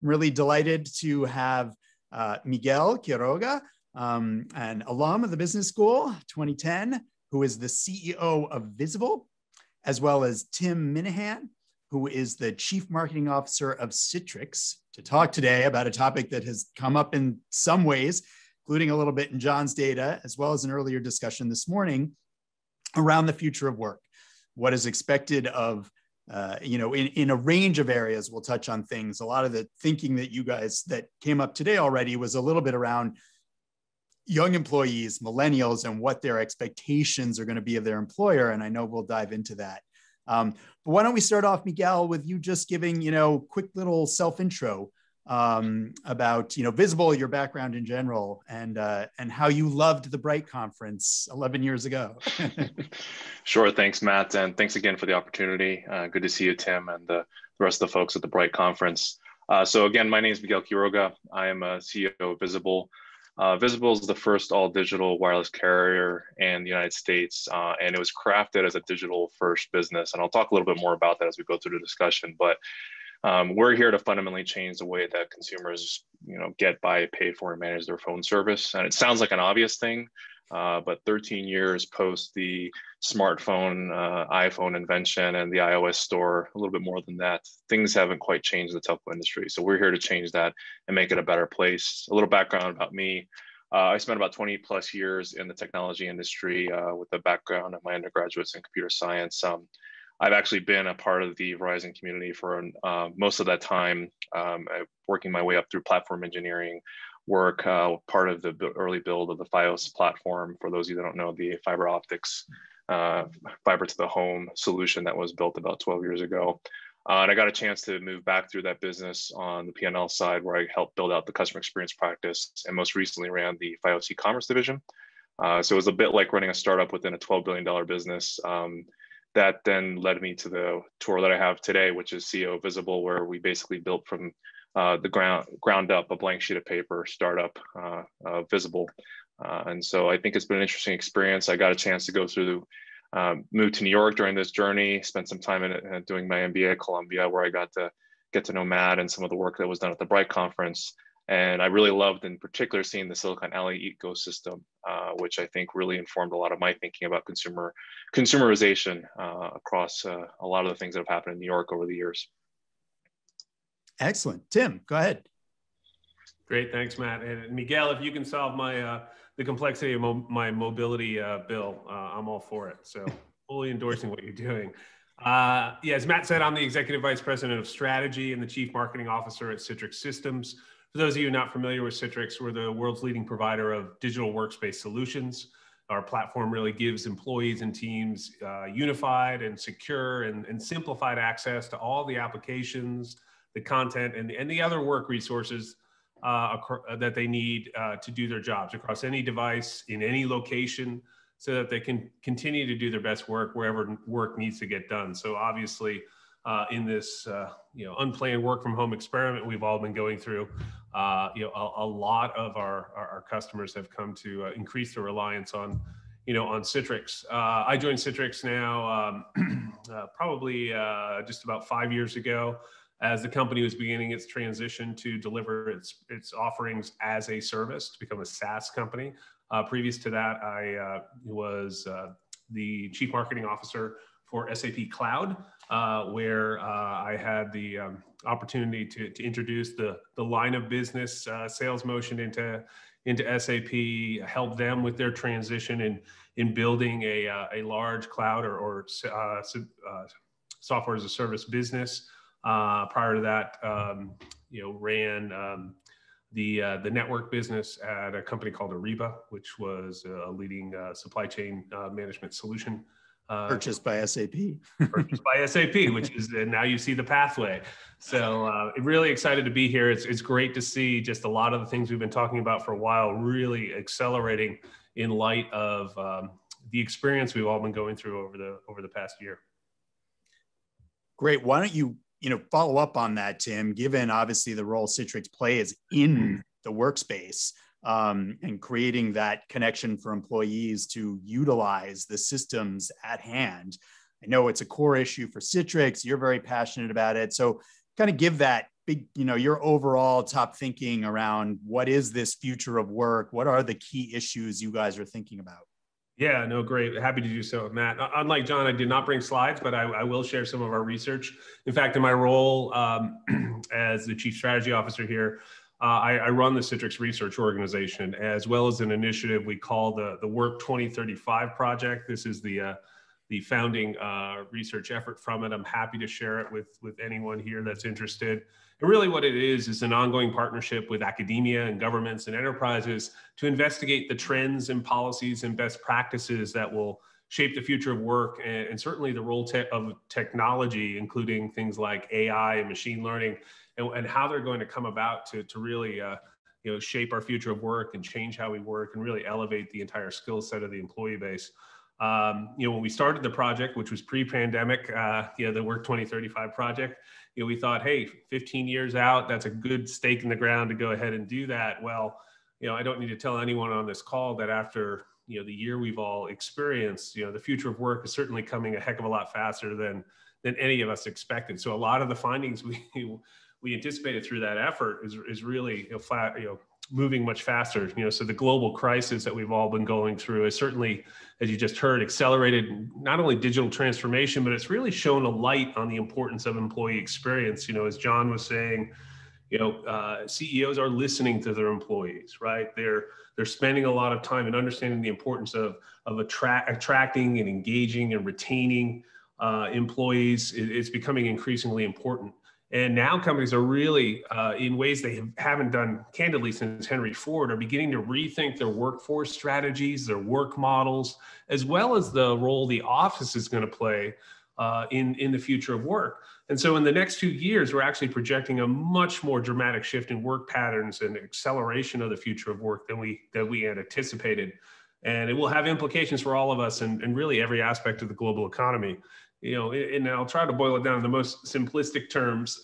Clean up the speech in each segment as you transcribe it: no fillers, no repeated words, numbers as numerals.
I'm really delighted to have Miguel Quiroga, an alum of the business school, 2010, who is the CEO of Visible, as well as Tim Minahan, who is the Chief Marketing Officer of Citrix, to talk today about a topic that has come up in some ways, including a little bit in John's data, as well as an earlier discussion this morning around the future of work. What is expected of, in a range of areas. We'll touch on things. A lot of the thinking that you guys that came up today already was a little bit around young employees, millennials, and what their expectations are going to be of their employer. And I know we'll dive into that. But why don't we start off, Miguel, with you just giving, quick little self-intro about, Visible, your background in general, and how you loved the BRITE conference 11 years ago. Sure. Thanks, Matt. And thanks again for the opportunity. Good to see you, Tim, and the rest of the folks at the BRITE conference. So again, my name is Miguel Quiroga. I am a CEO of Visible. Visible is the first all-digital wireless carrier in the United States, and it was crafted as a digital-first business. And I'll talk a little bit more about that as we go through the discussion. But we're here to fundamentally change the way that consumers, get, buy, pay for, and manage their phone service. And it sounds like an obvious thing, but 13 years post the smartphone, iPhone invention and the iOS store, a little bit more than that, things haven't quite changed the telco industry. So we're here to change that and make it a better place. A little background about me. I spent about 20 plus years in the technology industry with a background of my undergraduates in computer science. I've actually been a part of the Verizon community for most of that time, working my way up through platform engineering work, part of the early build of the Fios platform. For those of you that don't know, the fiber optics, fiber to the home solution that was built about 12 years ago. And I got a chance to move back through that business on the P&L side, where I helped build out the customer experience practice, and most recently ran the Fios e-commerce division. So it was a bit like running a startup within a $12 billion business. That then led me to the tour that I have today, which is CEO of Visible, where we basically built from the ground up a blank sheet of paper startup, Visible. And so I think it's been an interesting experience. I got a chance to go through, move to New York during this journey, spent some time in it, doing my MBA at Columbia, where I got to get to know Matt and some of the work that was done at the BRITE conference. And I really loved, in particular, seeing the Silicon Alley ecosystem, which I think really informed a lot of my thinking about consumerization across a lot of the things that have happened in New York over the years. Excellent. Tim, go ahead. Great. Thanks, Matt. And Miguel, if you can solve my the complexity of my mobility bill, I'm all for it. So fully endorsing what you're doing. As Matt said, I'm the Executive Vice President of Strategy and the Chief Marketing Officer at Citrix Systems. For those of you not familiar with Citrix, we're the world's leading provider of digital workspace solutions. Our platform really gives employees and teams unified and secure and simplified access to all the applications, the content, and the other work resources that they need to do their jobs across any device, in any location, so that they can continue to do their best work wherever work needs to get done. So obviously, in this unplanned work from home experiment we've all been going through, a lot of our customers have come to increase their reliance on Citrix. I joined Citrix now probably just about 5 years ago, as the company was beginning its transition to deliver its offerings as a service, to become a SaaS company. Previous to that, I was the Chief Marketing Officer for SAP Cloud, where I had the opportunity to introduce the line of business sales motion into SAP, help them with their transition in building a large cloud or software as a service business. Prior to that, ran the network business at a company called Ariba, which was a leading supply chain management solution. Purchased by SAP. Purchased by SAP, which is now you see the pathway. So really excited to be here. It's great to see just a lot of the things we've been talking about for a while really accelerating in light of the experience we've all been going through over the past year. Great. Why don't you follow up on that, Tim, given obviously the role Citrix plays in the workspace and creating that connection for employees to utilize the systems at hand. I know it's a core issue for Citrix. You're very passionate about it. So kind of give that big, your overall top thinking around what is this future of work? What are the key issues you guys are thinking about? Yeah, no, great. Happy to do so, Matt. Unlike John, I did not bring slides, but I will share some of our research. In fact, in my role as the Chief Strategy Officer here, I run the Citrix Research Organization, as well as an initiative we call the Work 2035 Project. This is the founding research effort from it. I'm happy to share it with anyone here that's interested. And really what it is an ongoing partnership with academia and governments and enterprises to investigate the trends and policies and best practices that will shape the future of work and certainly the role of technology, including things like AI and machine learning, and how they're going to come about to really shape our future of work and change how we work and really elevate the entire skill set of the employee base. When we started the project, which was pre-pandemic, the Work 2035 project, we thought, hey, 15 years out, that's a good stake in the ground to go ahead and do that. Well, I don't need to tell anyone on this call that after, the year we've all experienced, the future of work is certainly coming a heck of a lot faster than any of us expected. So a lot of the findings we anticipated through that effort is really moving much faster. So the global crisis that we've all been going through is certainly, as you just heard, accelerated not only digital transformation, but it's really shown a light on the importance of employee experience. As John was saying, CEOs are listening to their employees, right? They're spending a lot of time and understanding the importance of attracting and engaging and retaining employees. It's becoming increasingly important. And now companies are really, in ways they haven't done candidly since Henry Ford, are beginning to rethink their workforce strategies, their work models, as well as the role the office is going to play in the future of work. And so in the next 2 years, we're actually projecting a much more dramatic shift in work patterns and acceleration of the future of work than we had anticipated. And it will have implications for all of us and really every aspect of the global economy. And I'll try to boil it down in the most simplistic terms,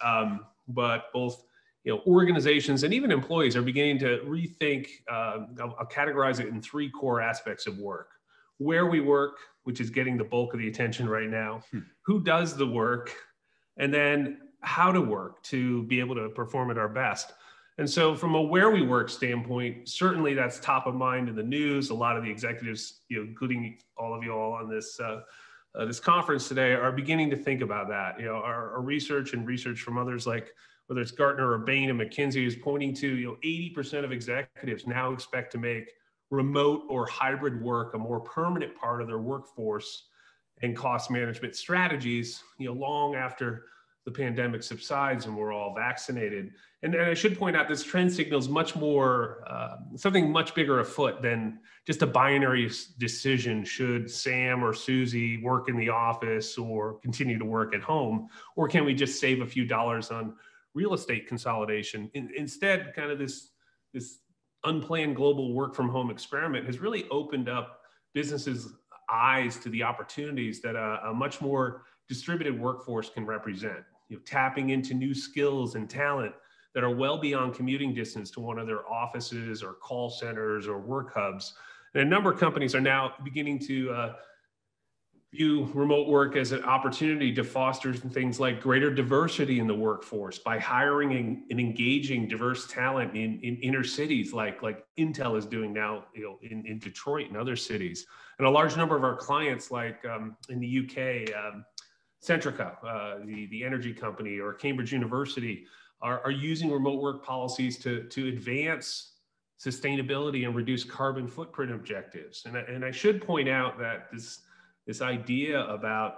but both, organizations and even employees are beginning to rethink, I'll categorize it in 3 core aspects of work: where we work, which is getting the bulk of the attention right now, who does the work, and then how to work to be able to perform at our best. And so from a where we work standpoint, certainly that's top of mind in the news. A lot of the executives, including all of you all on this conference today, are beginning to think about that. Our research and research from others like whether it's Gartner or Bain and McKinsey is pointing to 80% of executives now expect to make remote or hybrid work a more permanent part of their workforce and cost management strategies, long after the pandemic subsides and we're all vaccinated. And I should point out, this trend signals much more, something much bigger afoot than just a binary decision. Should Sam or Susie work in the office or continue to work at home? Or can we just save a few dollars on real estate consolidation? Instead, kind of this unplanned global work from home experiment has really opened up businesses' eyes to the opportunities that a much more distributed workforce can represent. Tapping into new skills and talent that are well beyond commuting distance to one of their offices or call centers or work hubs. And a number of companies are now beginning to view remote work as an opportunity to foster things like greater diversity in the workforce by hiring and engaging diverse talent in inner cities like Intel is doing now in Detroit and other cities. And a large number of our clients, like in the UK, Centrica, the energy company, or Cambridge University, are using remote work policies to advance sustainability and reduce carbon footprint objectives. And I should point out that this idea about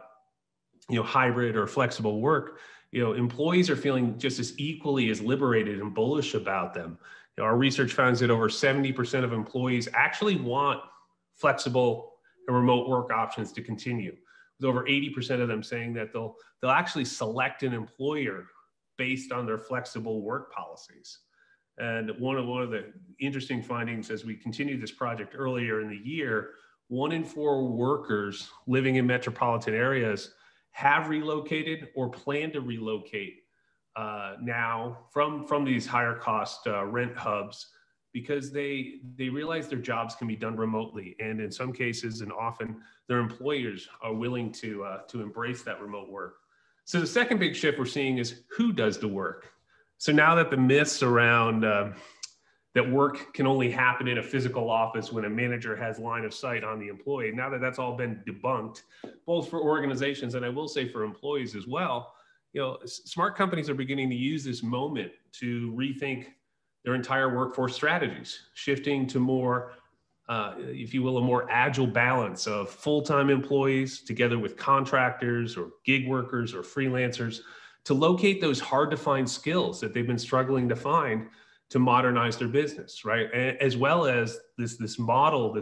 hybrid or flexible work, employees are feeling just as equally as liberated and bullish about them. Our research finds that over 70% of employees actually want flexible and remote work options to continue, with over 80% of them saying that they'll actually select an employer based on their flexible work policies. And one of the interesting findings as we continued this project earlier in the year, 1 in 4 workers living in metropolitan areas have relocated or plan to relocate now from these higher cost rent hubs, because they realize their jobs can be done remotely. And in some cases, and often, their employers are willing to embrace that remote work. So the second big shift we're seeing is who does the work. So now that the myths around that work can only happen in a physical office when a manager has line of sight on the employee, now that that's all been debunked, both for organizations and I will say for employees as well, smart companies are beginning to use this moment to rethink their entire workforce strategies, shifting to more, if you will, a more agile balance of full-time employees together with contractors or gig workers or freelancers to locate those hard to find skills that they've been struggling to find to modernize their business, right? As well as this model,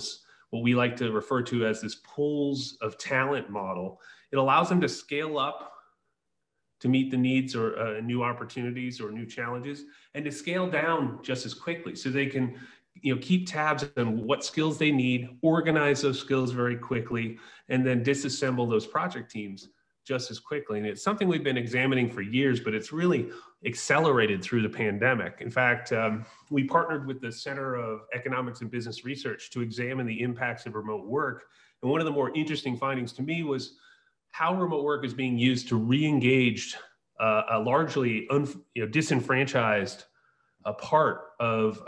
what we like to refer to as this pools of talent model. It allows them to scale up to meet the needs or new opportunities or new challenges, and to scale down just as quickly so they can keep tabs on what skills they need, organize those skills very quickly, and then disassemble those project teams just as quickly. And it's something we've been examining for years, but it's really accelerated through the pandemic. In fact, we partnered with the Center of Economics and Business Research to examine the impacts of remote work. And one of the more interesting findings to me was how remote work is being used to re-engage a largely disenfranchised part of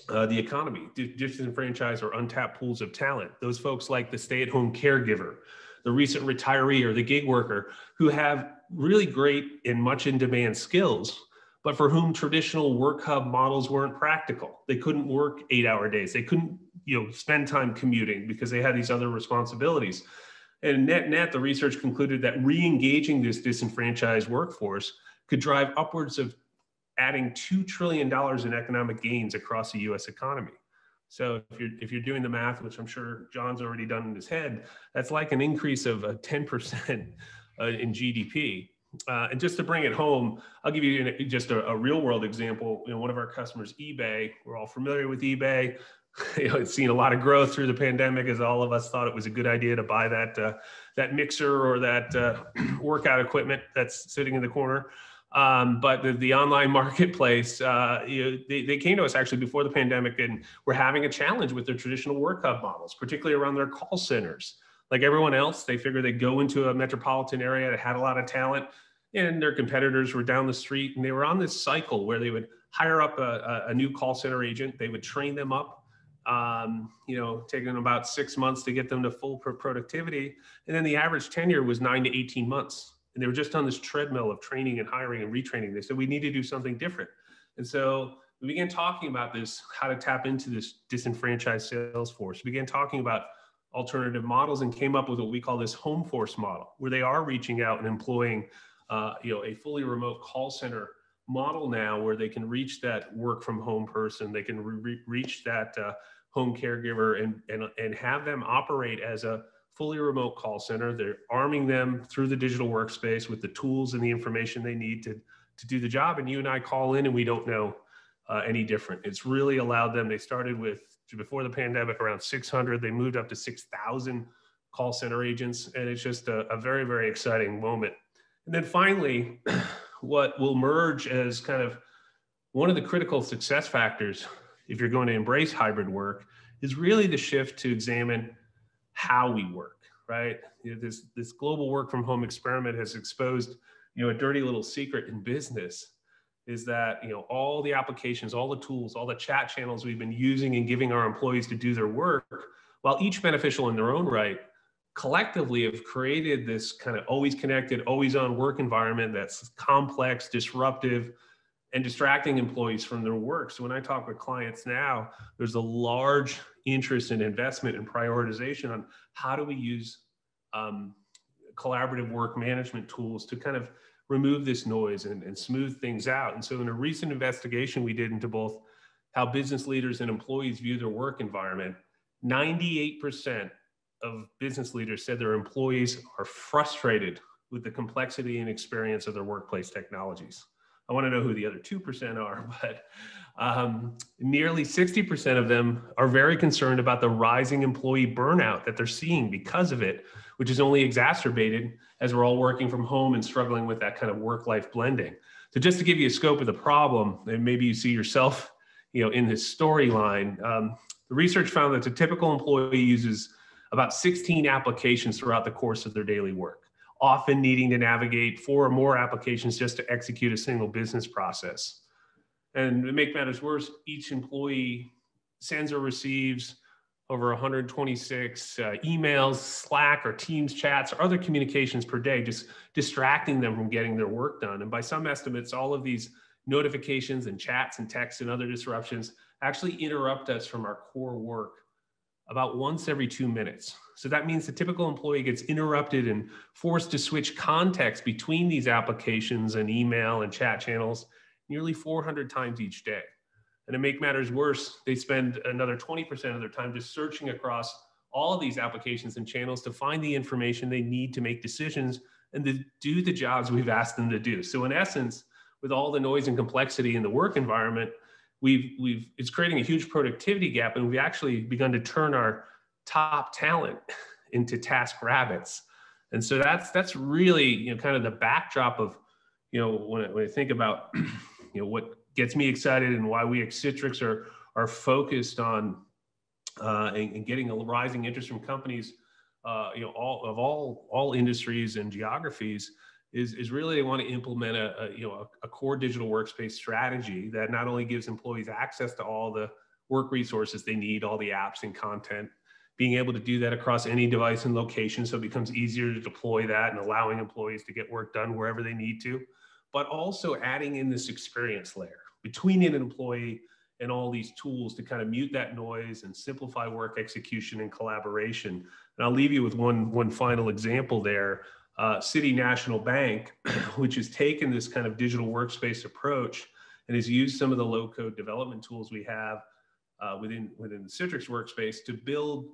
the economy, disenfranchised or untapped pools of talent. Those folks like the stay-at-home caregiver, the recent retiree, or the gig worker who have really great and much in demand skills, but for whom traditional work hub models weren't practical. They couldn't work 8-hour days. They couldn't spend time commuting because they had these other responsibilities. And net, the research concluded that re-engaging this disenfranchised workforce could drive upwards of adding $2 trillion in economic gains across the US economy. So if you're doing the math, which I'm sure John's already done in his head, that's like an increase of 10% in GDP. And just to bring it home, I'll give you just a real world example. One of our customers, eBay, we're all familiar with eBay. It's seen a lot of growth through the pandemic, as all of us thought it was a good idea to buy that mixer or that workout equipment that's sitting in the corner. But the online marketplace, they came to us actually before the pandemic and were having a challenge with their traditional work hub models, particularly around their call centers. Like everyone else, they figured they'd go into a metropolitan area that had a lot of talent and their competitors were down the street. And they were on this cycle where they would hire up a new call center agent. They would train them up, taking them about 6 months to get them to full productivity. And then the average tenure was 9 to 18 months. And they were just on this treadmill of training and hiring and retraining. They said, we need to do something different. And so we began talking about this, how to tap into this disenfranchised sales force. We began talking about alternative models and came up with what we call this home force model, where they are reaching out and employing a fully remote call center model now, where they can reach that work from home person. They can reach that home caregiver and have them operate as a fully remote call center. They're arming them through the digital workspace with the tools and the information they need to do the job. And you and I call in and we don't know any different. It's really allowed them. They started with, before the pandemic, around 600. They moved up to 6,000 call center agents. And it's just a very, very exciting moment. And then finally, what will merge as kind of one of the critical success factors, if you're going to embrace hybrid work, is really the shift to examine how we work, right? This global work from home experiment has exposed, a dirty little secret in business is that, all the applications, all the tools, all the chat channels we've been using and giving our employees to do their work, while each beneficial in their own right, collectively have created this kind of always connected, always on work environment that's complex, disruptive, and distracting employees from their work. So when I talk with clients now, there's a large interest in investment and prioritization on how do we use collaborative work management tools to kind of remove this noise and smooth things out. And so in a recent investigation we did into both how business leaders and employees view their work environment, 98% of business leaders said their employees are frustrated with the complexity and experience of their workplace technologies. I want to know who the other 2% are, but nearly 60% of them are very concerned about the rising employee burnout that they're seeing because of it, which is only exacerbated as we're all working from home and struggling with that kind of work-life blending. So just to give you a scope of the problem, and maybe you see yourself, in this storyline, the research found that the typical employee uses about 16 applications throughout the course of their daily work. often needing to navigate 4 or more applications just to execute a single business process. And to make matters worse, each employee sends or receives over 126 emails, Slack or Teams chats, or other communications per day, just distracting them from getting their work done. And by some estimates, all of these notifications and chats and texts and other disruptions actually interrupt us from our core work about once every 2 minutes. So that means the typical employee gets interrupted and forced to switch context between these applications and email and chat channels nearly 400 times each day. And to make matters worse, they spend another 20% of their time just searching across all of these applications and channels to find the information they need to make decisions and to do the jobs we've asked them to do. So in essence, with all the noise and complexity in the work environment, it's creating a huge productivity gap, and we've actually begun to turn our top talent into task rabbits. And so that's really, kind of the backdrop of, when I think about, what gets me excited and why we at Citrix are focused on and getting a rising interest from companies, all industries and geographies, is really they want to implement a core digital workspace strategy that not only gives employees access to all the work resources they need, all the apps and content, being able to do that across any device and location, so it becomes easier to deploy that and allowing employees to get work done wherever they need to, but also adding in this experience layer between an employee and all these tools to kind of mute that noise and simplify work execution and collaboration. And I'll leave you with one final example there. City National Bank, which has taken this kind of digital workspace approach and has used some of the low-code development tools we have within the Citrix workspace to build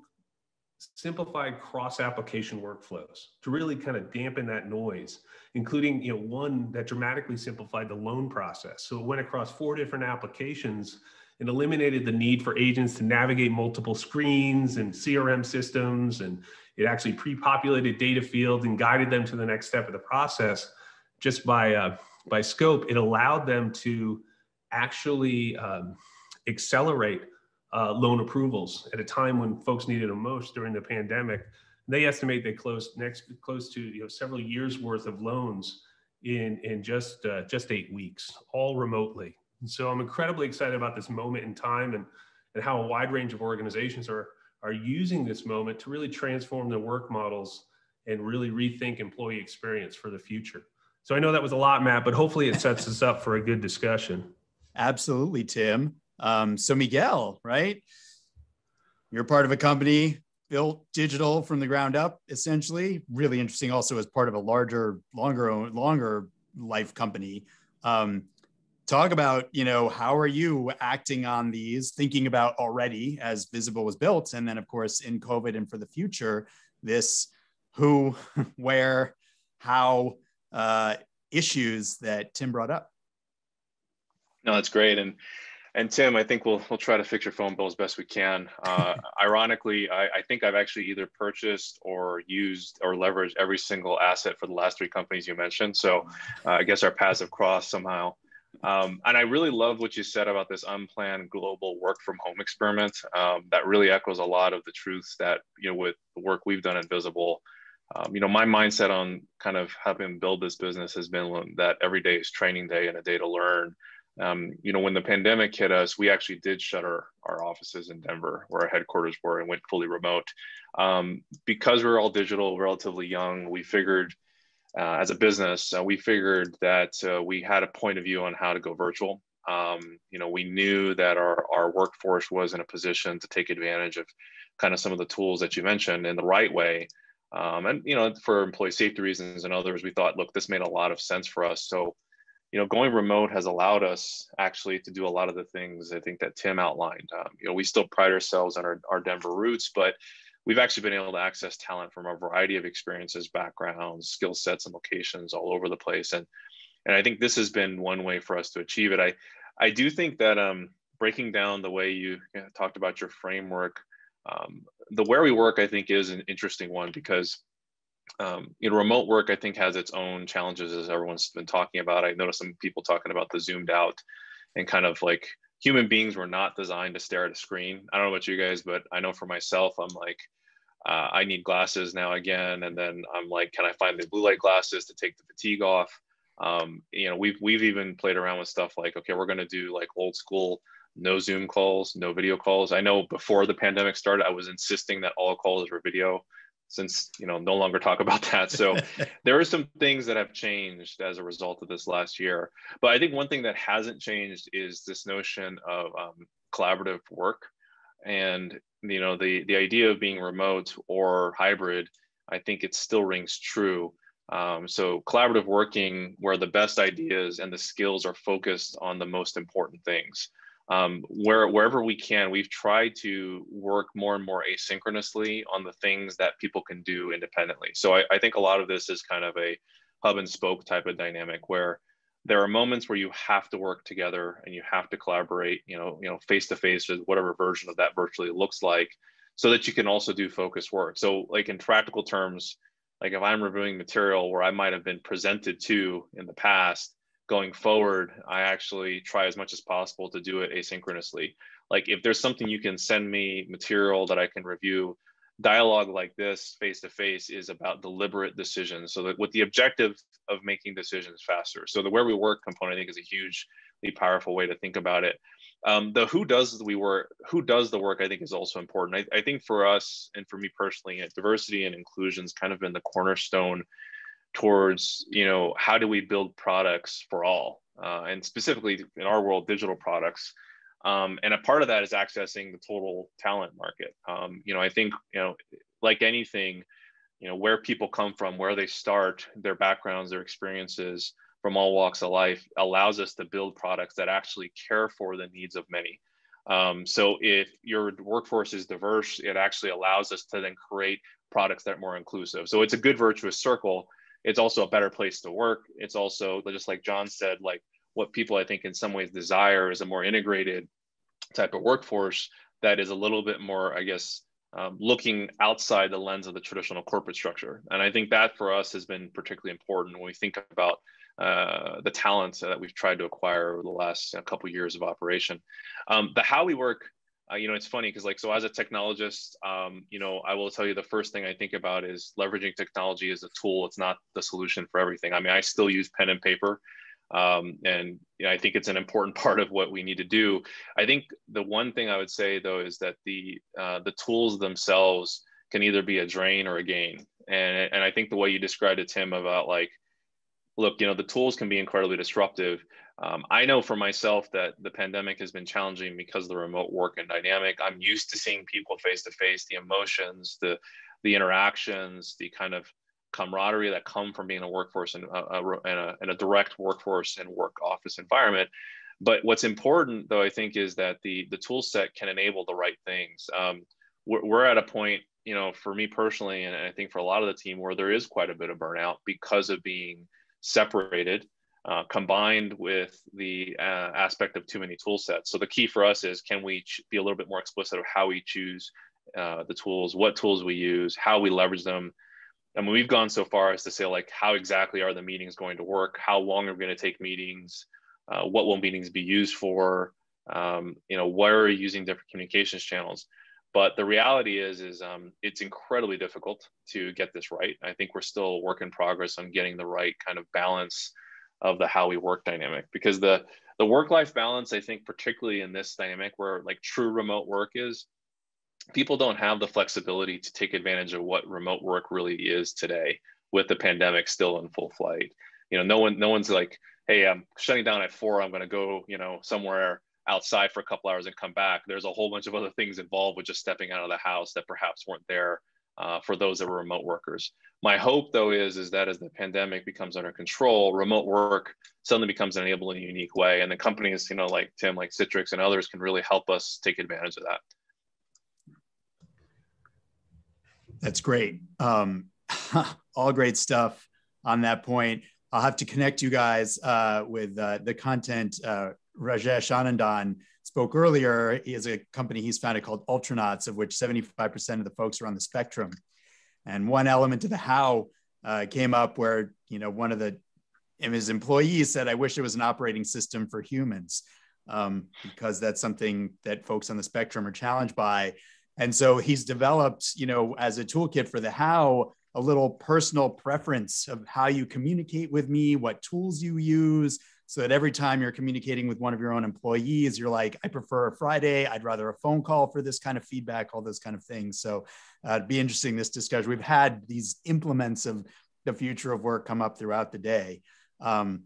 simplified cross-application workflows to really kind of dampen that noise, including one that dramatically simplified the loan process. So it went across 4 different applications and eliminated the need for agents to navigate multiple screens and CRM systems, and it actually pre-populated data fields and guided them to the next step of the process. Just by scope, it allowed them to actually accelerate loan approvals at a time when folks needed them most during the pandemic. They estimate they closed close to several years worth of loans in just 8 weeks, all remotely. And so I'm incredibly excited about this moment in time and how a wide range of organizations are using this moment to really transform their work models and really rethink employee experience for the future. So I know that was a lot, Matt, but hopefully it sets us up for a good discussion. Absolutely, Tim. So Miguel, right? You're part of a company built digital from the ground up, essentially. Really interesting also as part of a larger, longer life company. Talk about, how are you acting on these, thinking about already as Visible was built, and then of course in COVID and for the future, this who, where, how issues that Tim brought up. No, that's great. And Tim, I think we'll try to fix your phone bill as best we can. Ironically, I think I've actually either purchased or used or leveraged every single asset for the last 3 companies you mentioned. So I guess our paths have crossed somehow. And I really love what you said about this unplanned global work from home experiment. That really echoes a lot of the truths that, with the work we've done at Visible. My mindset on kind of having build this business has been that every day is training day and a day to learn. When the pandemic hit us, we actually did shut our offices in Denver, where our headquarters were, and went fully remote. Because we're all digital, relatively young, we figured as a business, we figured that we had a point of view on how to go virtual. We knew that our workforce was in a position to take advantage of kind of some of the tools that you mentioned in the right way. And for employee safety reasons and others, we thought, look, this made a lot of sense for us. So going remote has allowed us actually to do a lot of the things I think that Tim outlined. We still pride ourselves on our Denver roots, but we've actually been able to access talent from a variety of experiences, backgrounds, skill sets, and locations all over the place. And I think this has been one way for us to achieve it. I do think that breaking down the way you talked about your framework, the where we work, I think, is an interesting one because remote work, I think, has its own challenges, as everyone's been talking about. I noticed some people talking about the zoomed out and kind of like human beings were not designed to stare at a screen. I don't know about you guys, but I know for myself, I'm like, I need glasses now again. And then I'm like, can I find the blue light glasses to take the fatigue off? We've even played around with stuff like, okay, we're going to do like old school, no Zoom calls, no video calls. I know before the pandemic started, I was insisting that all calls were video, since, no longer talk about that. So there are some things that have changed as a result of this last year. But I think one thing that hasn't changed is this notion of collaborative work. And, the idea of being remote or hybrid, I think it still rings true. So collaborative working, where the best ideas and the skills are focused on the most important things. Wherever we can, we've tried to work more and more asynchronously on the things that people can do independently. So I think a lot of this is kind of a hub and spoke type of dynamic, where there are moments where you have to work together and you have to collaborate, face to face with whatever version of that virtually looks like, so that you can also do focused work. So like in practical terms, like if I'm reviewing material where I might have been presented to in the past, going forward, I actually try as much as possible to do it asynchronously. Like if there's something you can send me material that I can review, dialogue like this face to face is about deliberate decisions. So that with the objective of making decisions faster. So the where we work component, I think, is a hugely powerful way to think about it. The who does the work, I think, is also important. I think for us, and for me personally, diversity and inclusion has kind of been the cornerstone towards, how do we build products for all, and specifically in our world, digital products. And a part of that is accessing the total talent market. I think, like anything, where people come from, where they start, their backgrounds, their experiences from all walks of life allows us to build products that actually care for the needs of many. So if your workforce is diverse, it actually allows us to then create products that are more inclusive. So it's a good virtuous circle. It's also a better place to work. It's also, just like John said, like what people I think in some ways desire is a more integrated type of workforce that is a little bit more, I guess, looking outside the lens of the traditional corporate structure. And I think that for us has been particularly important when we think about the talents that we've tried to acquire over the last couple of years of operation. The how we work, it's funny because so as a technologist, I will tell you the first thing I think about is leveraging technology as a tool. It's not the solution for everything. I mean, I still use pen and paper. And I think it's an important part of what we need to do. I think the one thing I would say though is that the tools themselves can either be a drain or a gain. And I think the way you described it, Tim, about like, look, the tools can be incredibly disruptive. I know for myself that the pandemic has been challenging because of the remote work and dynamic. I'm used to seeing people face to face, the emotions, the interactions, the kind of camaraderie that come from being a workforce and a direct workforce and work office environment. But what's important, though, I think, is that the tool set can enable the right things. We're at a point, for me personally, and I think for a lot of the team, where there is quite a bit of burnout because of being separated, combined with the aspect of too many tool sets. So the key for us is, can we be a little bit more explicit of how we choose the tools, what tools we use, how we leverage them. And we've gone so far as to say, like, how exactly are the meetings going to work? How long are we going to take meetings? What will meetings be used for? Where are you using different communications channels? But the reality is it's incredibly difficult to get this right. I think we're still a work in progress on getting the right kind of balance of the how we work dynamic, because the work-life balance, I think, particularly in this dynamic where like true remote work is, people don't have the flexibility to take advantage of what remote work really is today with the pandemic still in full flight. No one's like, hey, I'm shutting down at 4, I'm going to go, somewhere outside for a couple hours and come back. There's a whole bunch of other things involved with just stepping out of the house that perhaps weren't there for those that were remote workers. My hope, though, is that as the pandemic becomes under control, remote work suddenly becomes enabled in a unique way. And the companies, like Tim, like Citrix and others can really help us take advantage of that. That's great. All great stuff on that point. I'll have to connect you guys with the content. Rajesh Anandan spoke earlier. He has a company he's founded called Ultranauts, of which 75% of the folks are on the spectrum. And one element of the how came up where, one of his employees said, I wish it was an operating system for humans, because that's something that folks on the spectrum are challenged by. And so he's developed, as a toolkit for the how, a little personal preference of how you communicate with me, what tools you use, so that every time you're communicating with one of your own employees, you're like, I prefer a Friday. I'd rather a phone call for this kind of feedback, all those kind of things. So it'd be interesting, this discussion. We've had these implements of the future of work come up throughout the day. I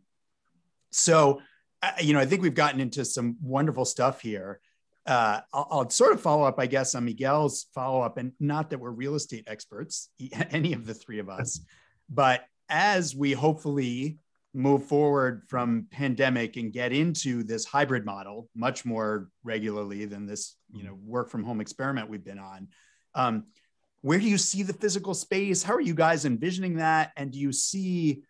think we've gotten into some wonderful stuff here. I'll sort of follow up, I guess, on Miguel's follow-up, and not that we're real estate experts, any of the three of us, but as we hopefully move forward from pandemic and get into this hybrid model much more regularly than this, work from home experiment we've been on, where do you see the physical space? How are you guys envisioning that? And do you see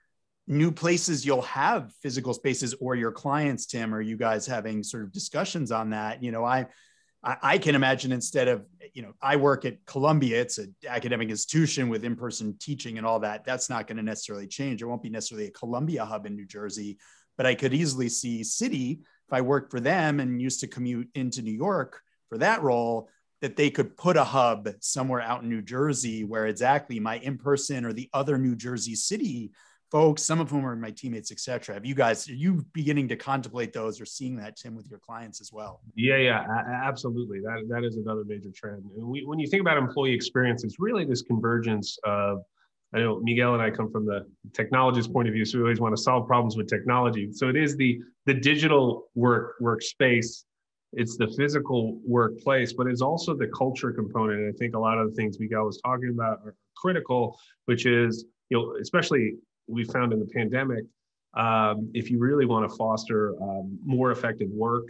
new places you'll have physical spaces, or your clients, Tim? Are you guys having sort of discussions on that? I can imagine, instead of, I work at Columbia, it's an academic institution with in-person teaching and all that. That's not going to necessarily change. There won't be necessarily a Columbia hub in New Jersey, but I could easily see Citi, if I worked for them and used to commute into New York for that role, that they could put a hub somewhere out in New Jersey where exactly my in-person or the other New Jersey City folks, some of whom are my teammates, et cetera. Are you beginning to contemplate those or seeing that, Tim, with your clients as well? Yeah, absolutely. That is another major trend. And when you think about employee experience, it's really this convergence of, I know Miguel and I come from the technologist point of view, so we always want to solve problems with technology. So it is the digital workspace, it's the physical workplace, but it's also the culture component. And I think a lot of the things Miguel was talking about are critical, which is, especially we found in the pandemic, if you really want to foster more effective work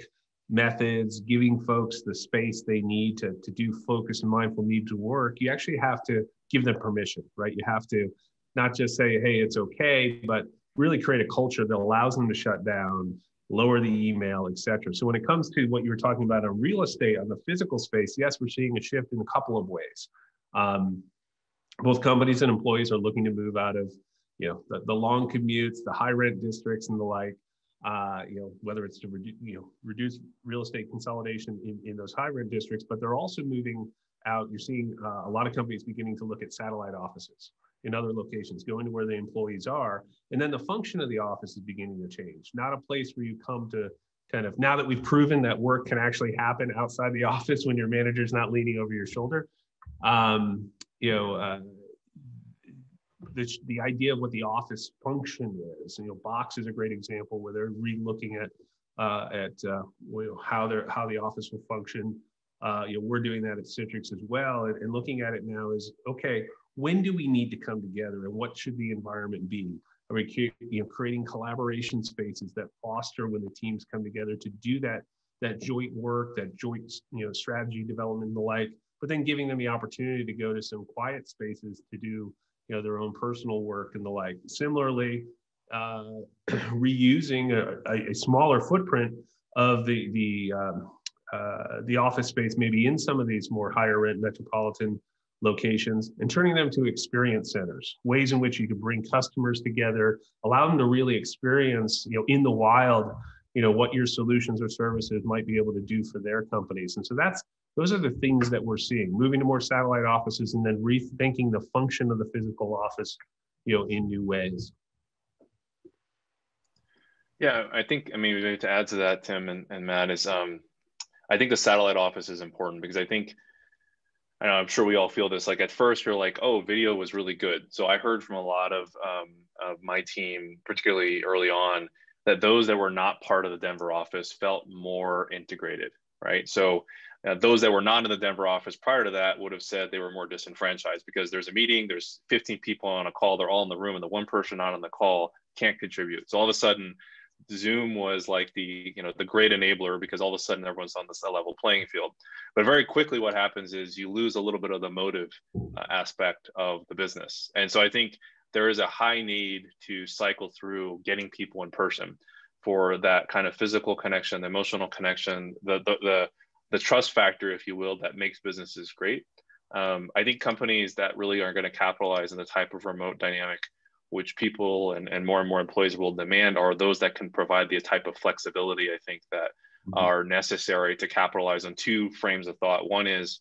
methods, giving folks the space they need to do focused and mindful needs of work, you actually have to give them permission, right? You have to not just say, hey, it's okay, but really create a culture that allows them to shut down, lower the email, et cetera. So when it comes to what you were talking about on real estate, on the physical space, yes, we're seeing a shift in a couple of ways. Both companies and employees are looking to move out of the long commutes, the high rent districts and the like, whether it's to reduce real estate consolidation in those high rent districts, but they're also moving out. You're seeing a lot of companies beginning to look at satellite offices in other locations, going to where the employees are. And then the function of the office is beginning to change. Not a place where you come to kind of, now that we've proven that work can actually happen outside the office when your manager's not leaning over your shoulder, the idea of what the office function is. Box is a great example where they're re-looking at how the office will function. We're doing that at Citrix as well, and looking at it now is, okay, when do we need to come together, and what should the environment be? Are we creating collaboration spaces that foster when the teams come together to do that joint work, that joint strategy development and the like, but then giving them the opportunity to go to some quiet spaces to do their own personal work and the like. Similarly, reusing a smaller footprint of the office space, maybe in some of these more higher rent metropolitan locations, and turning them to experience centers, ways in which you could bring customers together, allow them to really experience, in the wild, what your solutions or services might be able to do for their companies. And so those are the things that we're seeing, moving to more satellite offices and then rethinking the function of the physical office, in new ways. Yeah, I think, to add to that, Tim and Matt, is I think the satellite office is important, because I'm sure we all feel this, like at first you're like, oh, video was really good. So I heard from a lot of my team, particularly early on, that those that were not part of the Denver office felt more integrated, right? So those that were not in the Denver office prior to that would have said they were more disenfranchised, because there's a meeting, there's 15 people on a call, they're all in the room, and the one person not on the call can't contribute. So all of a sudden, Zoom was like the great enabler, because all of a sudden everyone's on this level playing field. But very quickly what happens is you lose a little bit of the motive aspect of the business. And so I think there is a high need to cycle through getting people in person for that kind of physical connection, the emotional connection, the trust factor, if you will, that makes businesses great. I think companies that really are going to capitalize on the type of remote dynamic which people and more employees will demand are those that can provide the type of flexibility, I think, that are necessary to capitalize on two frames of thought. One is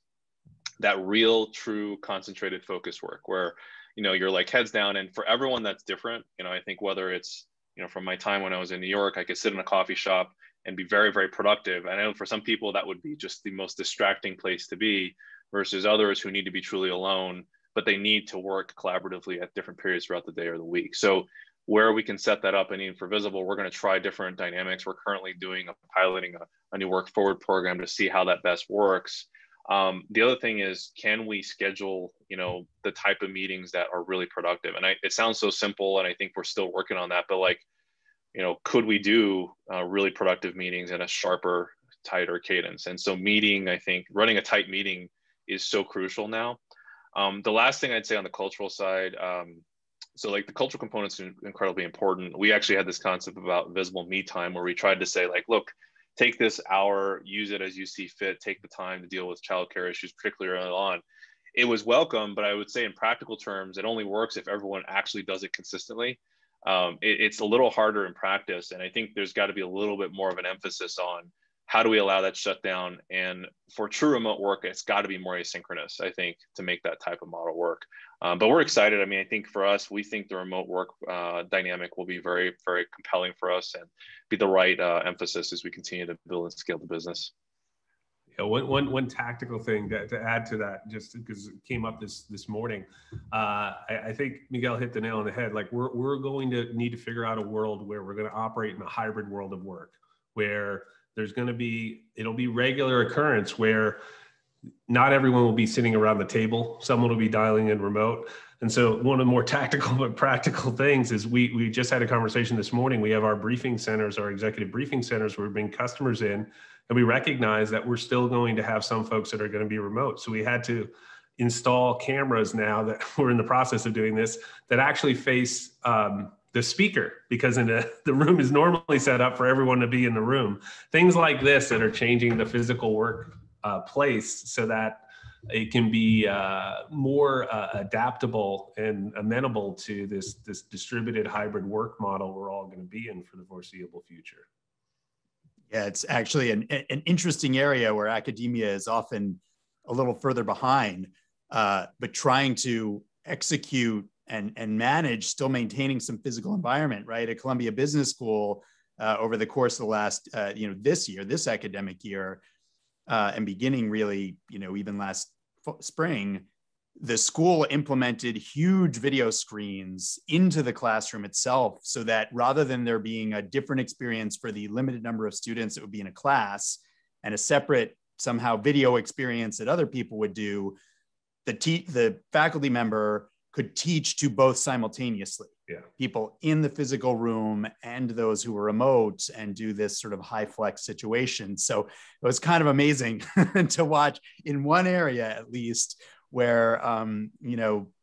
that real, true, concentrated focus work where, you're like heads down. And for everyone that's different, I think whether it's, from my time when I was in New York, I could sit in a coffee shop and be very, very productive. And I know for some people that would be just the most distracting place to be versus others who need to be truly alone, but they need to work collaboratively at different periods throughout the day or the week. So where we can set that up, and even for Visible, we're going to try different dynamics. We're currently piloting a new Work Forward program to see how that best works. The other thing is, can we schedule, the type of meetings that are really productive? And it sounds so simple, and I think we're still working on that, but like, could we do really productive meetings in a sharper, tighter cadence? And so I think running a tight meeting is so crucial now. The last thing I'd say on the cultural side, so like the cultural components are incredibly important. We actually had this concept about visible me time where we tried to say like, look, take this hour, use it as you see fit, take the time to deal with childcare issues, particularly early on. It was welcome, but I would say in practical terms, it only works if everyone actually does it consistently. It's a little harder in practice. And I think there's got to be a little bit more of an emphasis on how do we allow that shutdown? And for true remote work, it's got to be more asynchronous, I think, to make that type of model work. But we're excited. I mean, I think for us, we think the remote work dynamic will be very, very compelling for us and be the right emphasis as we continue to build and scale the business. Yeah, one tactical thing to add to that, just because it came up this morning, I think Miguel hit the nail on the head. Like we're going to need to figure out a world where we're going to operate in a hybrid world of work, where it'll be regular occurrence where not everyone will be sitting around the table. Someone will be dialing in remote. And so one of the more tactical but practical things is we just had a conversation this morning. We have our briefing centers, our executive briefing centers, where we bring customers in, and we recognize that we're still going to have some folks that are going to be remote. So we had to install cameras now that we're in the process of doing this that actually face the speaker, because the room is normally set up for everyone to be in the room. Things like this that are changing the physical work place so that it can be more adaptable and amenable to this distributed hybrid work model we're all going to be in for the foreseeable future. Yeah, it's actually an interesting area where academia is often a little further behind, but trying to execute and manage, still maintaining some physical environment, right? At Columbia Business School, over the course of the last, this academic year, and beginning really, even last spring, the school implemented huge video screens into the classroom itself so that rather than there being a different experience for the limited number of students that would be in a class and a separate somehow video experience that other people would do, the faculty member could teach to both simultaneously. Yeah. People in the physical room and those who were remote, and do this sort of high flex situation. So it was kind of amazing to watch in one area, at least, where,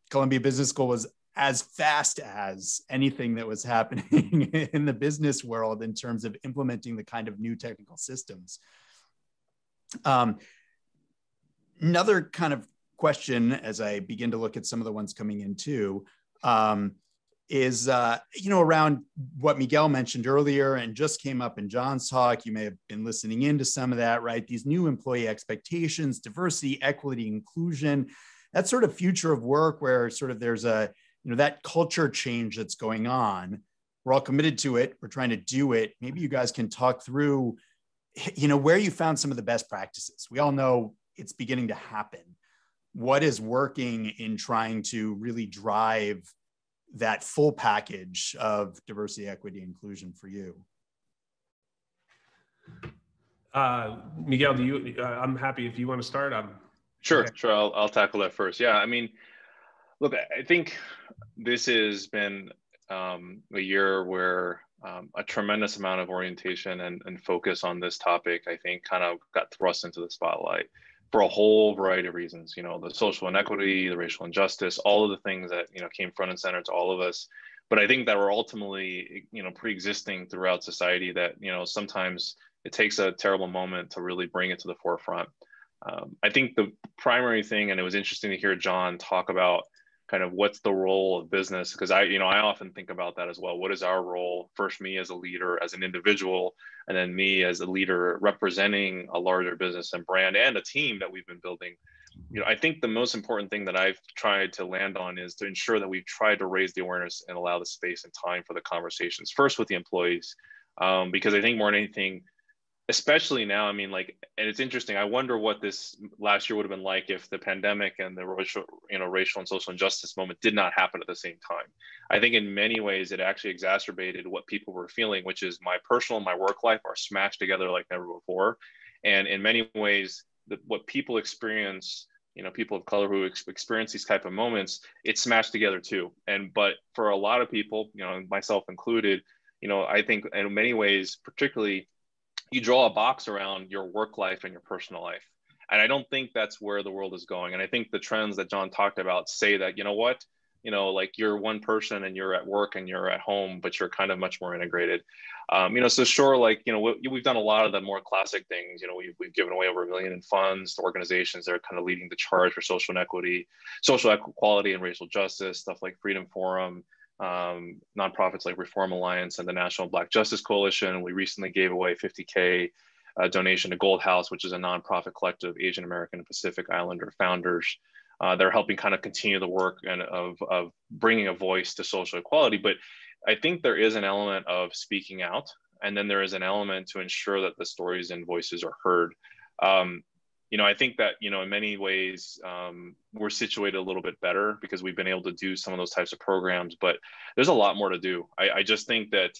Columbia Business School was as fast as anything that was happening in the business world in terms of implementing the kind of new technical systems. Another kind of question, as I begin to look at some of the ones coming in too, is, around what Miguel mentioned earlier and just came up in John's talk. You may have been listening into some of that, right? These new employee expectations, diversity, equity, inclusion, that sort of future of work where sort of there's that culture change that's going on. We're all committed to it. We're trying to do it. Maybe you guys can talk through, where you found some of the best practices. We all know it's beginning to happen. What is working in trying to really drive that full package of diversity, equity, inclusion for you? Miguel, I'm happy if you want to start. Sure. Okay. Sure. I'll tackle that first. Yeah. I mean, look, I think this has been a year where a tremendous amount of orientation and focus on this topic, I think, kind of got thrust into the spotlight for a whole variety of reasons. The social inequity, the racial injustice, all of the things that, came front and center to all of us. But I think that were ultimately, pre-existing throughout society that, sometimes it takes a terrible moment to really bring it to the forefront. I think the primary thing, and it was interesting to hear John talk about kind of what's the role of business, because I often think about that as well. What is our role? First, me as a leader, as an individual, and then me as a leader representing a larger business and brand and a team that we've been building. I think the most important thing that I've tried to land on is to ensure that we've tried to raise the awareness and allow the space and time for the conversations, first with the employees, because I think more than anything, especially now, I mean, like, and it's interesting. I wonder what this last year would have been like if the pandemic and the racial and social injustice moment did not happen at the same time. I think in many ways it actually exacerbated what people were feeling, which is my personal and my work life are smashed together like never before. And in many ways, what people experience, people of color who experience these type of moments, it's smashed together too. But for a lot of people, myself included, I think in many ways, particularly, you draw a box around your work life and your personal life. And I don't think that's where the world is going. And I think the trends that John talked about say that, like you're one person and you're at work and you're at home, but you're kind of much more integrated. So sure, like, we've done a lot of the more classic things. We've given away over $1 million in funds to organizations that are kind of leading the charge for social equality and racial justice, stuff like Freedom Forum, nonprofits like Reform Alliance and the National Black Justice Coalition. We recently gave away $50K donation to Gold House, which is a nonprofit collective of Asian American and Pacific Islander founders. They're helping kind of continue the work and of bringing a voice to social equality. But I think there is an element of speaking out, and then there is an element to ensure that the stories and voices are heard. I think that, in many ways, we're situated a little bit better because we've been able to do some of those types of programs, but there's a lot more to do. I just think that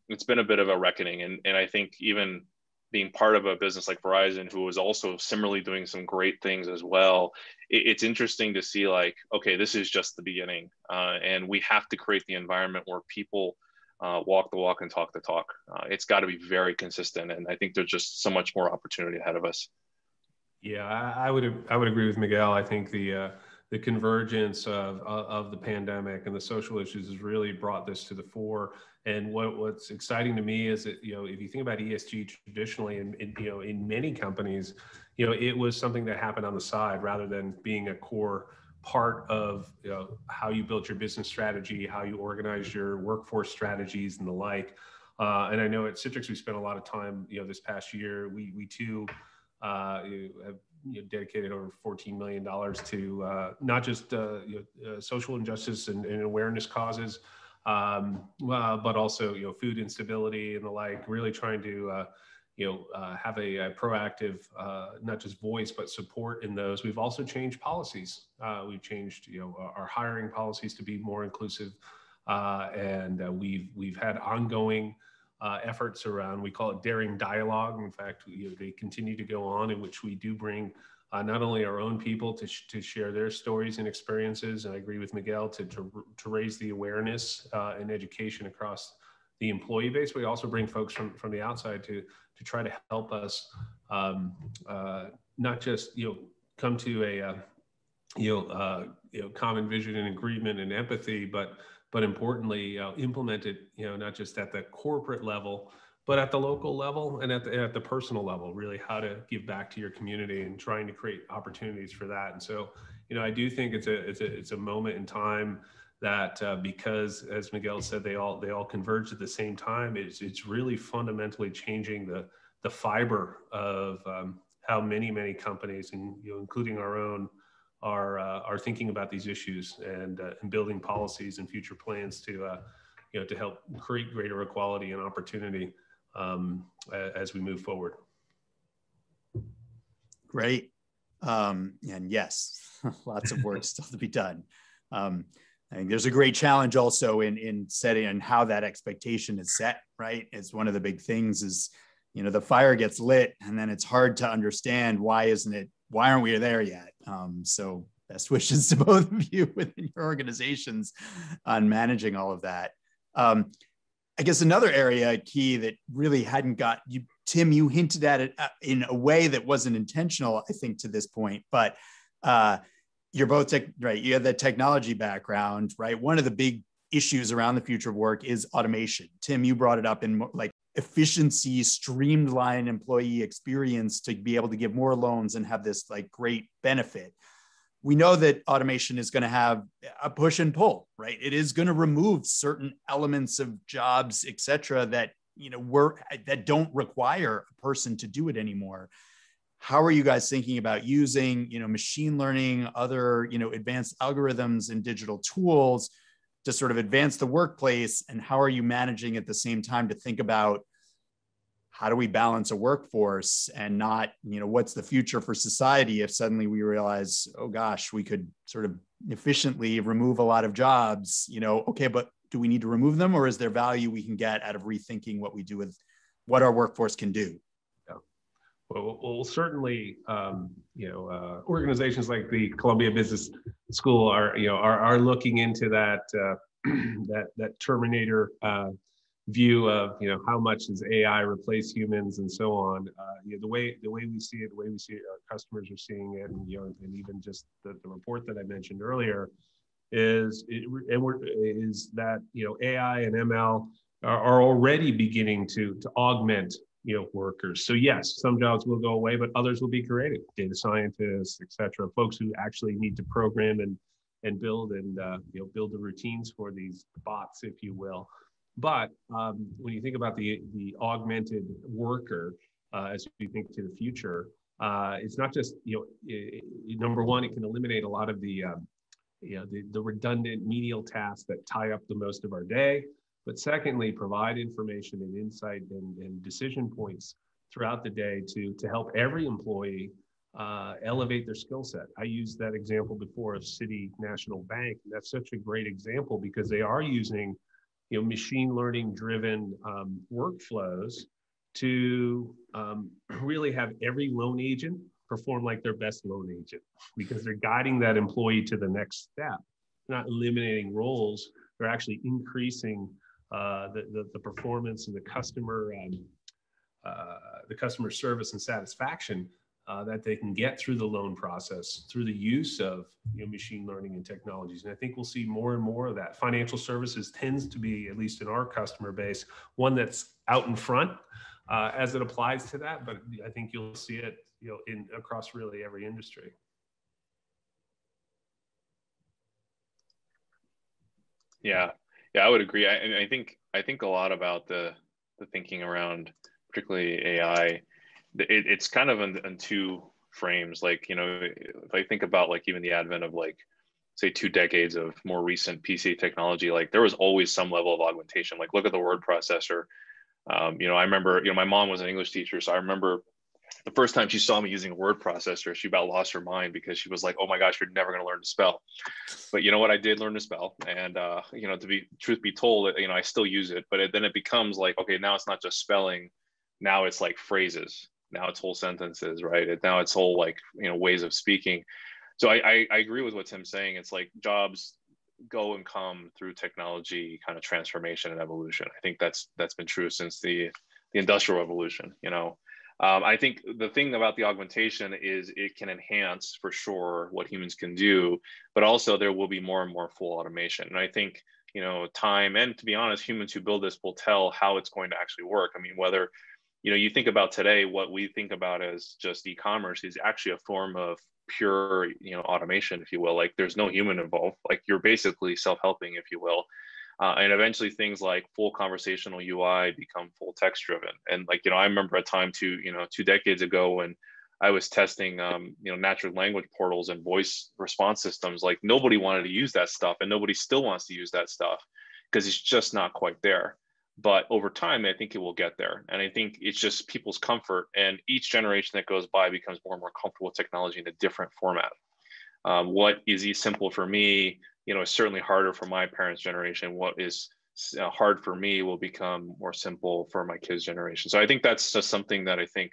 it's been a bit of a reckoning. And I think even being part of a business like Verizon, who was also similarly doing some great things as well, it's interesting to see like, okay, this is just the beginning. And we have to create the environment where people walk the walk and talk the talk. It's got to be very consistent. And I think there's just so much more opportunity ahead of us. Yeah, I would agree with Miguel. I think the convergence of the pandemic and the social issues has really brought this to the fore. And what's exciting to me is that, if you think about ESG traditionally, in many companies, it was something that happened on the side rather than being a core part of how you built your business strategy, how you organize your workforce strategies and the like. And I know at Citrix we spent a lot of time this past year. We too have dedicated over $14 million to not just social injustice and awareness causes, but also food instability and the like. Really trying to have a proactive not just voice but support in those. We've also changed policies. We've changed our hiring policies to be more inclusive, and we've had ongoing efforts around, we call it daring dialogue. In fact, they continue to go on, in which we do bring not only our own people to share their stories and experiences, and I agree with Miguel, to raise the awareness and education across the employee base. We also bring folks from the outside to try to help us not just come to a common vision and agreement and empathy, but importantly, implement it, not just at the corporate level, but at the local level and at the personal level, really how to give back to your community and trying to create opportunities for that. And so, I do think it's a moment in time that because, as Miguel said, they all converge at the same time. It's really fundamentally changing the fiber of how many companies, and including our own, are thinking about these issues and building policies and future plans to help create greater equality and opportunity as we move forward. Great. And yes, lots of work still to be done. I think there's a great challenge also in setting and how that expectation is set, right? It's one of the big things is, the fire gets lit and then it's hard to understand why aren't we there yet? So best wishes to both of you within your organizations on managing all of that. I guess another area key that really hadn't got you, Tim, you hinted at it in a way that wasn't intentional, I think, to this point, but you're both right. You have that technology background, right? One of the big issues around the future of work is automation. Tim, you brought it up in like efficiency, streamlined employee experience to be able to give more loans and have this like great benefit. We know that automation is going to have a push and pull, right? It is going to remove certain elements of jobs, et cetera, that, that don't require a person to do it anymore. how are you guys thinking about using, machine learning, other, advanced algorithms and digital tools to sort of advance the workplace? And how are you managing at the same time to think about how do we balance a workforce and not, what's the future for society if suddenly we realize, oh gosh, we could sort of efficiently remove a lot of jobs, okay, but do we need to remove them, or is there value we can get out of rethinking what we do with what our workforce can do? Well, certainly, organizations like the Columbia Business School are looking into that that Terminator view of how much does AI replace humans and so on. The way we see it, our customers are seeing it, and even just the report that I mentioned earlier is that AI and ML are already beginning to augment workers. So yes, some jobs will go away, but others will be created. Data scientists, et cetera, folks who actually need to program and build and build the routines for these bots, if you will. But when you think about the augmented worker, as we think to the future, it's not just number one, it can eliminate a lot of the redundant menial tasks that tie up the most of our day. But secondly, provide information and insight and decision points throughout the day to help every employee elevate their skill set. I used that example before of City National Bank. And that's such a great example because they are using machine learning driven workflows to really have every loan agent perform like their best loan agent, because they're guiding that employee to the next step, not eliminating roles. They're actually increasing the performance and the customer service and satisfaction that they can get through the loan process through the use of machine learning and technologies. And I think we'll see more and more of that. Financial services tends to be, at least in our customer base, one that's out in front as it applies to that. But I think you'll see it across really every industry. Yeah, I would agree. I think a lot about the thinking around particularly AI. It's kind of in two frames. Like, if I think about like even the advent of like, say 2 decades of more recent PC technology, like there was always some level of augmentation. Like look at the word processor. I remember, my mom was an English teacher. So I remember the first time she saw me using a word processor, she about lost her mind because she was like, oh my gosh, you're never going to learn to spell. But you know what? I did learn to spell. And, truth be told, I still use it, but then it becomes like, okay, now it's not just spelling. Now it's like phrases. Now it's whole sentences, right? Now it's whole like, ways of speaking. So I agree with what Tim's saying. It's like jobs go and come through technology kind of transformation and evolution. I think that's been true since the Industrial Revolution, I think the thing about the augmentation is it can enhance for sure what humans can do, but also there will be more and more full automation. And I think, time, and to be honest, humans who build this will tell how it's going to actually work. I mean, whether, you think about today, what we think about as just e-commerce is actually a form of pure, automation, if you will. Like there's no human involved. Like you're basically self-helping, if you will. And eventually things like full conversational UI become full text driven. And like, I remember a time 2 decades ago when I was testing, natural language portals and voice response systems, like nobody wanted to use that stuff and nobody still wants to use that stuff because it's just not quite there. But over time, I think it will get there. And I think it's just people's comfort, and each generation that goes by becomes more and more comfortable with technology in a different format. What is simple for me, is certainly harder for my parents' generation. What is hard for me will become more simple for my kids' generation. So I think that's just something that I think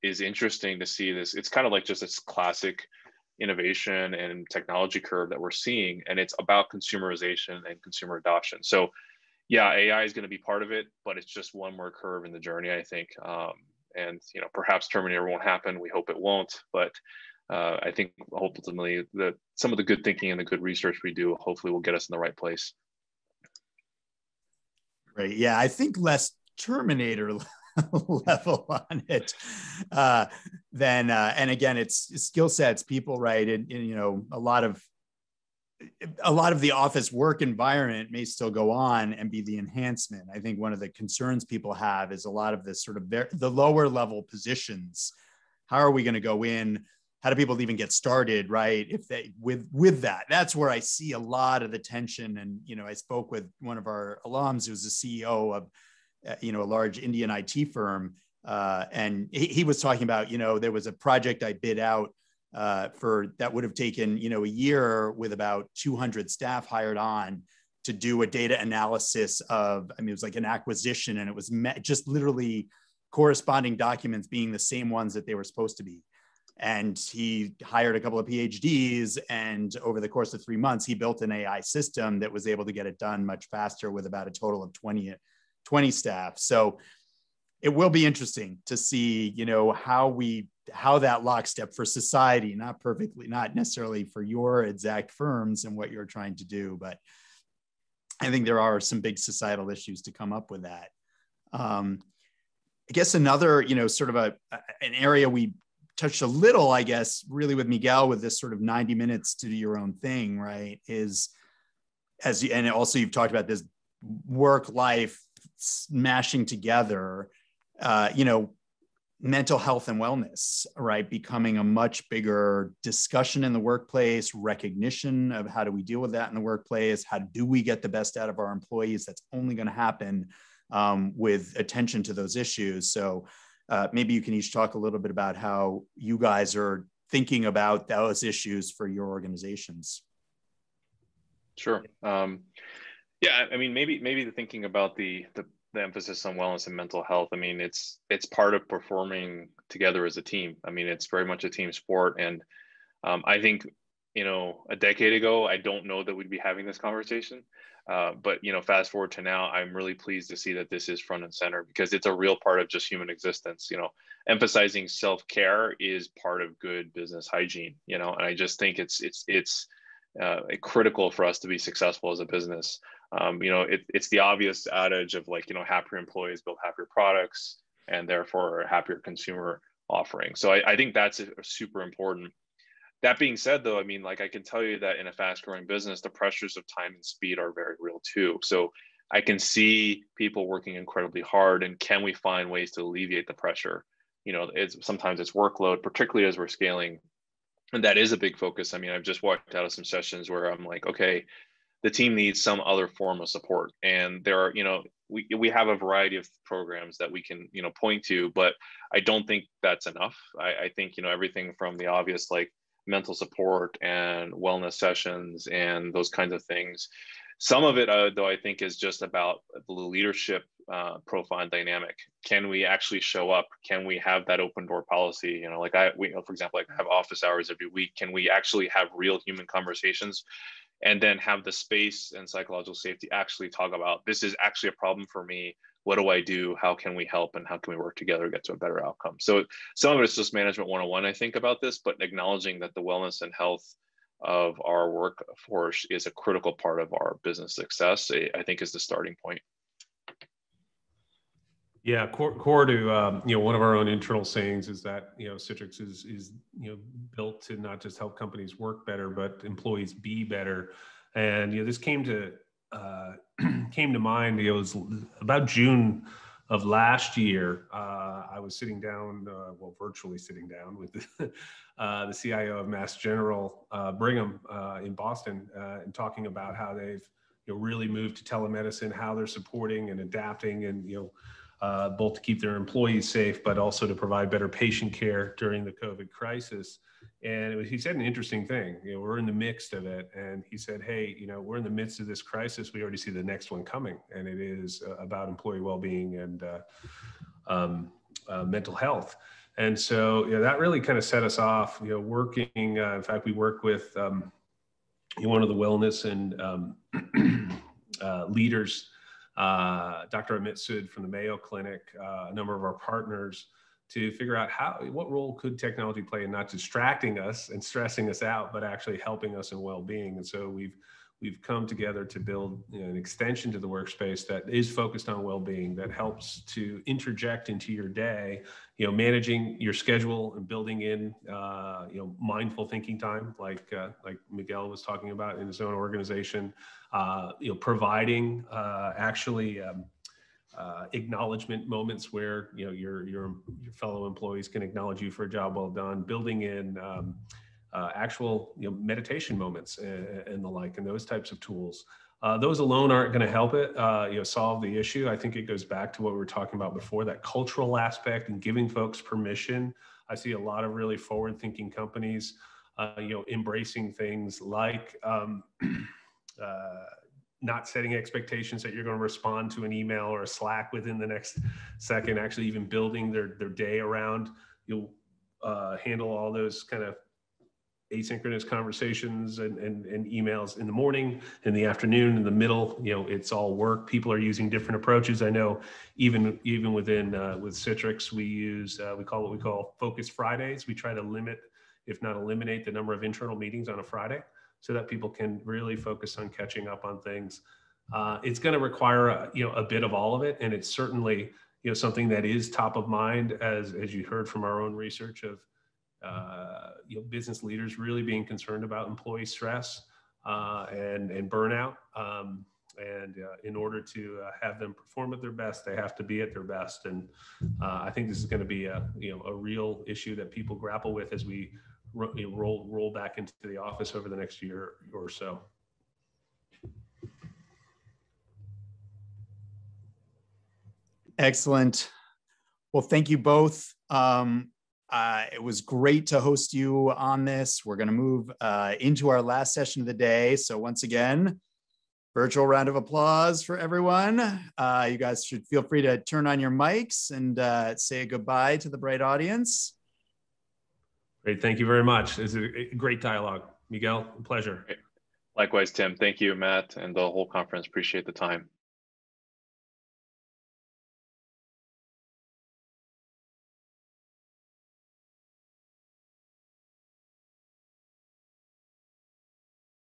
is interesting to see this. It's kind of like just this classic innovation and technology curve that we're seeing, and it's about consumerization and consumer adoption. So yeah, AI is going to be part of it, but it's just one more curve in the journey, I think. And perhaps Terminator won't happen. We hope it won't, but I think ultimately some of the good thinking and the good research we do hopefully will get us in the right place. Right. Yeah, I think less Terminator level on it than and again, it's skill sets, people, right? And a lot of the office work environment may still go on and be the enhancement. I think one of the concerns people have is a lot of this sort of the lower level positions. how are we going to go in? How do people even get started, right? If they with that, that's where I see a lot of the tension. And I spoke with one of our alums who's the CEO of a large Indian IT firm, and he was talking about there was a project I bid out for that would have taken a year with about 200 staff hired on to do a data analysis of, it was like an acquisition, and it was just literally corresponding documents being the same ones that they were supposed to be. And he hired a couple of PhDs, and over the course of 3 months, he built an AI system that was able to get it done much faster with about a total of 20 staff. So it will be interesting to see, how that lockstep for society, not necessarily for your exact firms and what you're trying to do, but I think there are some big societal issues to come up with that. I guess another, sort of an area we touched a little, I guess, really with Miguel, with this sort of 90 minutes to do your own thing, right, is and also you've talked about this work-life smashing together, mental health and wellness, right, becoming a much bigger discussion in the workplace, recognition of how do we deal with that in the workplace, how do we get the best out of our employees. That's only going to happen with attention to those issues. So maybe you can each talk a little bit about how you guys are thinking about those issues for your organizations. Sure. Yeah, maybe the thinking about the emphasis on wellness and mental health. It's part of performing together as a team. It's very much a team sport. And I think, a decade ago, I don't know that we'd be having this conversation. But fast forward to now, I'm really pleased to see that this is front and center, because it's a real part of just human existence. Emphasizing self-care is part of good business hygiene, and I just think it's critical for us to be successful as a business. It's the obvious adage of happier employees build happier products, and therefore a happier consumer offering. So I think that's super important. That being said, though, I can tell you that in a fast growing business, the pressures of time and speed are very real too. So I can see people working incredibly hard, and can we find ways to alleviate the pressure? Sometimes it's workload, particularly as we're scaling. And that is a big focus. I've just walked out of some sessions where I'm like, okay, the team needs some other form of support. And there are, we have a variety of programs that we can, point to, but I don't think that's enough. I think, everything from the obvious, like mental support and wellness sessions and those kinds of things. Some of it, though, I think is just about the leadership profile and dynamic. Can we actually show up? Can we have that open door policy? For example, I have office hours every week. Can we actually have real human conversations, and then have the space and psychological safety actually talk about, this is actually a problem for me. What do I do? How can we help? And how can we work together to get to a better outcome? So some of it's just management 101, I think, about this, but acknowledging that the wellness and health of our workforce is a critical part of our business success, I think, is the starting point. Yeah, core to one of our own internal sayings is that Citrix is built to not just help companies work better, but employees be better. And this came to mind. It was about June of last year. I was sitting down, virtually sitting down with the CIO of Mass General Brigham in Boston, and talking about how they've really moved to telemedicine, how they're supporting and adapting, and both to keep their employees safe, but also to provide better patient care during the COVID crisis. And he said an interesting thing. We're in the midst of it, and he said, "Hey, we're in the midst of this crisis. We already see the next one coming, and it is about employee well-being and mental health." And so, that really kind of set us off. Working. In fact, we worked with one of the wellness and leaders. Dr. Amit Sood from the Mayo Clinic, a number of our partners, to figure out what role could technology play in not distracting us and stressing us out, but actually helping us in well-being. And so we've come together to build an extension to the workspace that is focused on well-being, that helps to interject into your day, managing your schedule and building in, mindful thinking time, like Miguel was talking about in his own organization, providing acknowledgement moments where your fellow employees can acknowledge you for a job well done, building in actual meditation moments and the like, and those types of tools. Those alone aren't going to help it solve the issue. I think it goes back to what we were talking about before, that cultural aspect and giving folks permission. I see a lot of really forward-thinking companies embracing things like not setting expectations that you're going to respond to an email or a Slack within the next second, actually even building their day around. You'll handle all those kind of asynchronous conversations and emails in the morning, in the afternoon, in the middle. It's all work. People are using different approaches. I know even within with Citrix, we call Focus Fridays. We try to limit, if not eliminate, the number of internal meetings on a Friday, so that people can really focus on catching up on things. It's going to require a bit of all of it, and it's certainly something that is top of mind, as you heard from our own research of business leaders really being concerned about employee stress and burnout. And in order to have them perform at their best, they have to be at their best. And I think this is going to be a real issue that people grapple with as we roll back into the office over the next year or so. Excellent. Well, thank you both. It was great to host you on this. We're going to move into our last session of the day. So once again, virtual round of applause for everyone. You guys should feel free to turn on your mics and say goodbye to the BRITE audience. Great. Thank you very much. It's a great dialogue. Miguel, a pleasure. Likewise, Tim. Thank you, Matt, and the whole conference. Appreciate the time.